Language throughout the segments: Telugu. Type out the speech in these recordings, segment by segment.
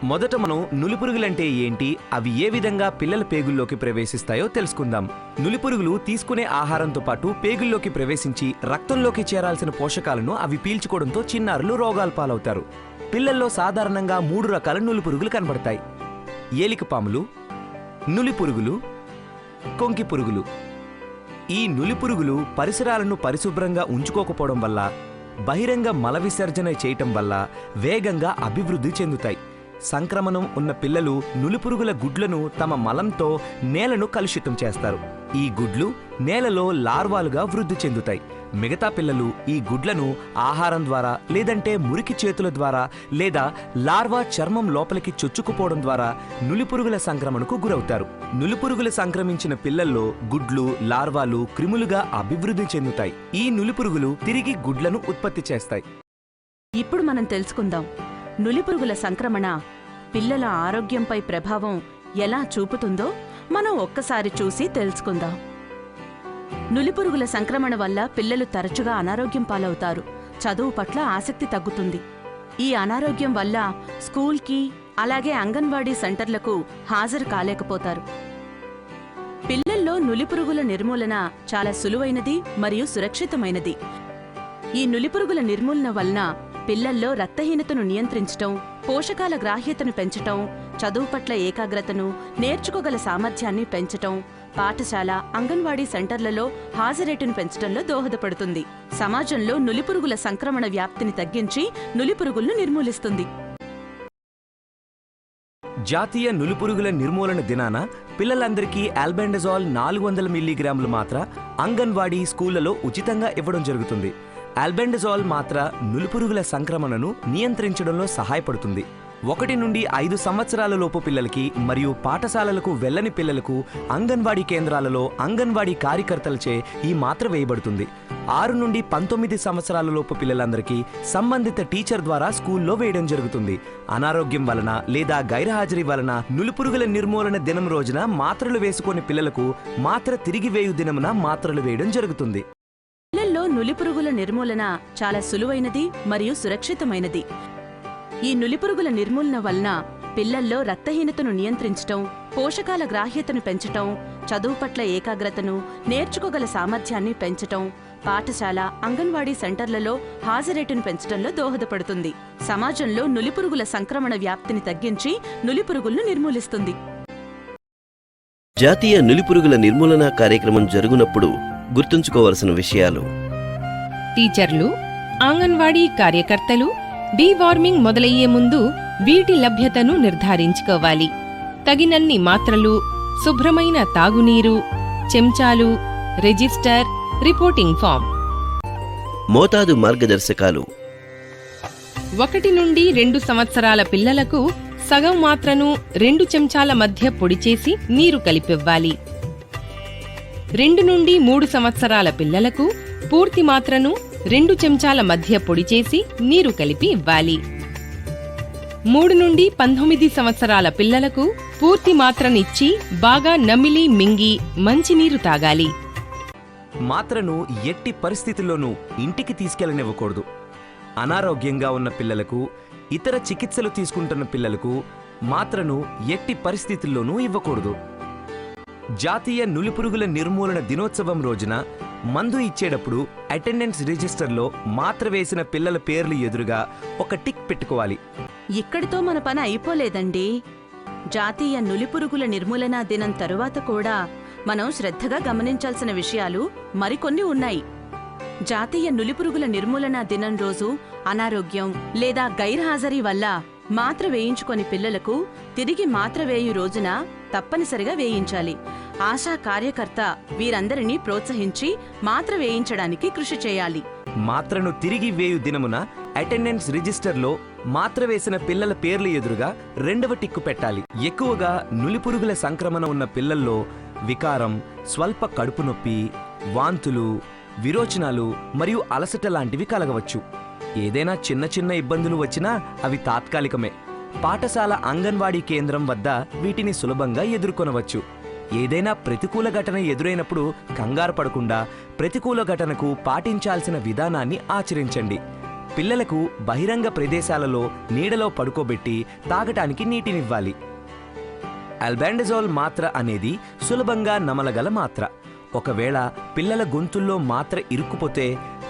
మొదట మనం నులిపురుగులంటే ఏంటి, అవి ఏ విధంగా పిల్లల పేగుల్లోకి ప్రవేశిస్తాయో తెలుసుకుందాం. నులిపురుగులు తీసుకునే ఆహారంతో పాటు పేగుల్లోకి ప్రవేశించి రక్తంలోకి చేరాల్సిన పోషకాలను అవి పీల్చుకోవడంతో చిన్నారులు రోగాల పాలవుతారు. పిల్లల్లో సాధారణంగా 3 రకాల నులిపురుగులు కనబడతాయి: ఏలికపాములు, నులిపురుగులు, కొంకి పురుగులు. ఈ నులిపురుగులు పరిసరాలను పరిశుభ్రంగా ఉంచుకోకపోవడం వల్ల, బహిరంగ మల విసర్జన చేయటం వల్ల వేగంగా అభివృద్ధి చెందుతాయి. సంక్రమణం ఉన్న పిల్లలు నులిపురుగుల గుడ్లను తమ మలంతో నేలను కలుషితం చేస్తారు. ఈ గుడ్లు నేలలో లార్వాలుగా వృద్ధి చెందుతాయి. మిగతా పిల్లలు ఈ గుడ్లను ఆహారం ద్వారా, లేదంటే మురికి చేతుల ద్వారా, లేదా లార్వా చర్మం లోపలికి చొచ్చుకుపోవడం ద్వారా నులిపురుగుల సంక్రమణకు గురవుతారు. నులిపురుగులు సంక్రమించిన పిల్లల్లో గుడ్లు, లార్వాలు క్రిములుగా అభివృద్ధి చెందుతాయి. ఈ నులిపురుగులు తిరిగి గుడ్లను ఉత్పత్తి చేస్తాయి. ఇప్పుడు మనం తెలుసుకుందాం, నులిపురుగుల సంక్రమణ పిల్లల ఆరోగ్యంపై ప్రభావం ఎలా చూపుతుందో మనం ఒక్కసారి చూసి తెలుసుకుందాం. నులిపురుగుల సంక్రమణ వల్ల పిల్లలు తరచుగా అనారోగ్యం పాలవుతారు. చదువు పట్ల ఆసక్తి తగ్గుతుంది. ఈ అనారోగ్యం వల్ల స్కూల్కి, అలాగే అంగన్వాడీ సెంటర్లకు హాజరు కాలేకపోతారు. పిల్లల్లో నులిపురుగుల నిర్మూలన చాలా సులువైనది మరియు సురక్షితమైనది. ఈ నులిపురుగుల నిర్మూలన వలన పిల్లల్లో రక్తహీనతను నియంత్రించటం, పోషకాల గ్రాహ్యతను పెంచటం, చదువు పట్ల ఏకాగ్రతను, నేర్చుకోగల సామర్థ్యాన్ని పెంచటం, పాఠశాల, అంగన్వాడీ సెంటర్లలో హాజరేటును పెంచటంలో దోహదపడుతుంది. సమాజంలో నులిపురుగుల సంక్రమణ వ్యాప్తిని తగ్గించి నులిపురుగులను నిర్మూలిస్తుంది. జాతీయ నులిపురుగుల నిర్మూలన దినాన పిల్లలందరికీ ఆల్బెండజోల్ 400 మిల్లీగ్రాములు మాత్ర అంగన్వాడీ స్కూళ్లలో ఉచితంగా ఇవ్వడం జరుగుతుంది. ఆల్బెండజోల్ మాత్ర నులిపురుగుల సంక్రమణను నియంత్రించడంలో సహాయపడుతుంది. 1 నుండి 5 సంవత్సరాల లోపు పిల్లలకి మరియు పాఠశాలలకు వెళ్లని పిల్లలకు అంగన్వాడీ కేంద్రాలలో అంగన్వాడీ కార్యకర్తలచే ఈ మాత్ర వేయబడుతుంది. 6 నుండి 19 సంవత్సరాల లోపు పిల్లలందరికీ సంబంధిత టీచర్ ద్వారా స్కూల్లో వేయడం జరుగుతుంది. అనారోగ్యం వలన లేదా గైర్హాజరీ వలన నులిపురుగుల నిర్మూలన దినం రోజున మాత్రలు వేసుకునే పిల్లలకు మాత్ర తిరిగి వేయు దినమున మాత్రలు వేయడం జరుగుతుంది. పిల్లల్లో నులిపురుగుల నిర్మూలన చాలా సులువైనది మరియు సురక్షితమైనది. ఈ నులిపురుగుల నిర్మూలన వలన పిల్లల్లో రక్తహీనతను నియంత్రించటం, పోషకాల గ్రాహ్యతను పెంచటం, చదువు పట్ల ఏకాగ్రతను, నేర్చుకోగల సామర్థ్యాన్ని పెంచటం, పాఠశాల, అంగన్వాడీ సెంటర్లలో హాజరేటును పెంచటంలో దోహదపడుతుంది. సమాజంలో నులిపురుగుల సంక్రమణ వ్యాప్తిని తగ్గించి నులిపురుగులను నిర్మూలిస్తుంది. జాతీయ నులిపురుగుల నిర్మూలన కార్యక్రమం జరుగునప్పుడు గుర్తుంచుకోవలసిన విషయాలు: టీచర్లు, అంగన్వాడీ కార్యకర్తలు డీవార్మింగ్ మొదలయ్యే ముందు వీటి లభ్యతను నిర్ధారించుకోవాలి. తగినన్ని మాత్రలు, శుభ్రమైన తాగునీరు, చెంచాలు, రిజిస్టర్, రిపోర్టింగ్ ఫామ్. మోతాదు మార్గదర్శకాలు: 1 నుండి 2 సంవత్సరాల పిల్లలకు సగం మాత్రను 2 చెంచాల మధ్య పొడిచేసి నీరు కలిపివ్వాలి. 2 నుండి 3 సంవత్సరాల పిల్లలకు పూర్తి మాత్రను 2 చెంచాల మధ్య పొడిచేసి నీరు కలిపి ఇవ్వాలి. 3 నుండి 19 సంవత్సరాల పిల్లలకు పూర్తి మాత్రనిచ్చి బాగా నమిలి మింగి మంచినీరు తాగాలి. మాత్రను ఎట్టి పరిస్థితుల్లోనూ ఇంటికి తీసుకెళ్లనివ్వకూడదు. అనారోగ్యంగా ఉన్న పిల్లలకు, ఇతర చికిత్సలు తీసుకుంటున్న పిల్లలకు మాత్రను ఎట్టి పరిస్థితుల్లోనూ ఇవ్వకూడదు. జాతీయ నులిపురుగుల నిర్మూలన దినోత్సవం రోజున మందు ఇచ్చేటప్పుడు అటెండెన్స్ రిజిస్టర్లో మాత్ర వేసిన పిల్లల పేర్లు ఎదురుగా ఒక టిక్ పెట్టుకోవాలి. ఇక్కడితో మన పని అయిపోలేదండి. జాతీయ నులిపురుగుల నిర్మూలన దినం తరువాత కూడా మనం శ్రద్ధగా గమనించాల్సిన విషయాలు మరికొన్ని ఉన్నాయి. జాతీయ నులిపురుగుల నిర్మూలన దినం రోజు అనారోగ్యం లేదా గైర్హాజరీ వల్ల మాత్ర వేయించుకొని పిల్లలకు తిరిగి మాత్ర వేయు రోజున తప్పనిసరిగా వేయించాలి. ఆశా కార్యకర్త వీరందరినీ ప్రోత్సహించి మాత్ర వేయించడానికి కృషి చేయాలి. మాత్రను తిరిగి వేయు దినమున అటెండెన్స్ రిజిస్టర్లో మాత్ర వేసిన పిల్లల పేర్లు ఎదురుగా 2వ టిక్కు పెట్టాలి. ఎక్కువగా నులిపురుగుల సంక్రమణ ఉన్న పిల్లల్లో వికారం, స్వల్ప కడుపు నొప్పి, వాంతులు, విరోచనాలు మరియు అలసట లాంటివి కలగవచ్చు. ఏదైనా చిన్న చిన్న ఇబ్బందులు వచ్చినా అవి తాత్కాలికమే. పాఠశాల అంగన్వాడీ కేంద్రం వద్ద వీటిని సులభంగా ఎదుర్కొనవచ్చు. ఏదైనా ప్రతికూల ఘటన ఎదురైనప్పుడు కంగారు పడకుండా ప్రతికూల ఘటనకు పాటించాల్సిన విధానాన్ని ఆచరించండి. పిల్లలకు బహిరంగ ప్రదేశాలలో నీడలో పడుకోబెట్టి తాగటానికి నీటినివ్వాలి. ఆల్బెండజోల్ మాత్ర అనేది సులభంగా నమలగల మాత్ర. ఒకవేళ పిల్లల గొంతుల్లో మాత్ర ఇరుక్కుపోతే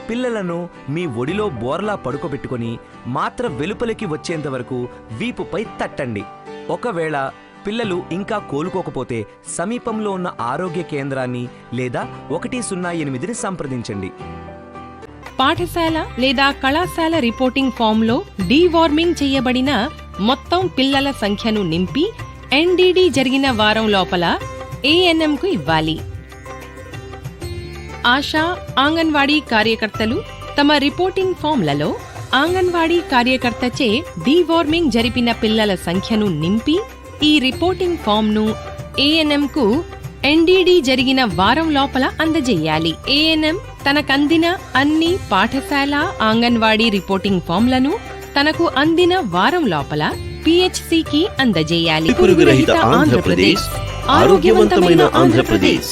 పిల్లలను మీ ఒడిలో బోర్లా పడుకోబెట్టుకొని మాత్ర వెలుపలికి వచ్చేంత వరకు వీపుపై తట్టండి. ఒకవేళ పిల్లలు ఇంకా కోలుకోకపోతే సమీపంలో ఉన్న ఆరోగ్య కేంద్రాన్ని లేదా 108ని సంప్రదించండి. పాఠశాల లేదా కళాశాల రిపోర్టింగ్ ఫామ్లో డీవార్మింగ్ చేయబడిన మొత్తం పిల్లల సంఖ్యను నింపి ఎన్డీడీ జరిగిన వారం లోపల ఏఎన్ఎంకు ఇవ్వాలి. ఆశా, ఆంగన్వాడీ కార్యకర్తలు తమ రిపోర్టింగ్ ఫామ్లలో ఆంగన్వాడీ కార్యకర్తచే డీవార్మింగ్ జరిపిన పిల్లల సంఖ్యను నింపి ఈ రిపోర్టింగ్ ఫామ్ను ఏఎన్ఎంకు ఎన్డీడీ జరిగిన వారం లోపల అందజేయాలి. ఏఎన్ఎం తనకందిన అన్ని పాఠశాల, ఆంగన్వాడీ రిపోర్టింగ్ ఫామ్లను తనకు అందిన వారం లోపల పిహెచ్సికి అందజేయాలి. పురుగు రహిత ఆంధ్రప్రదేశ్, ఆరోగ్యవంతమైన ఆంధ్రప్రదేశ్.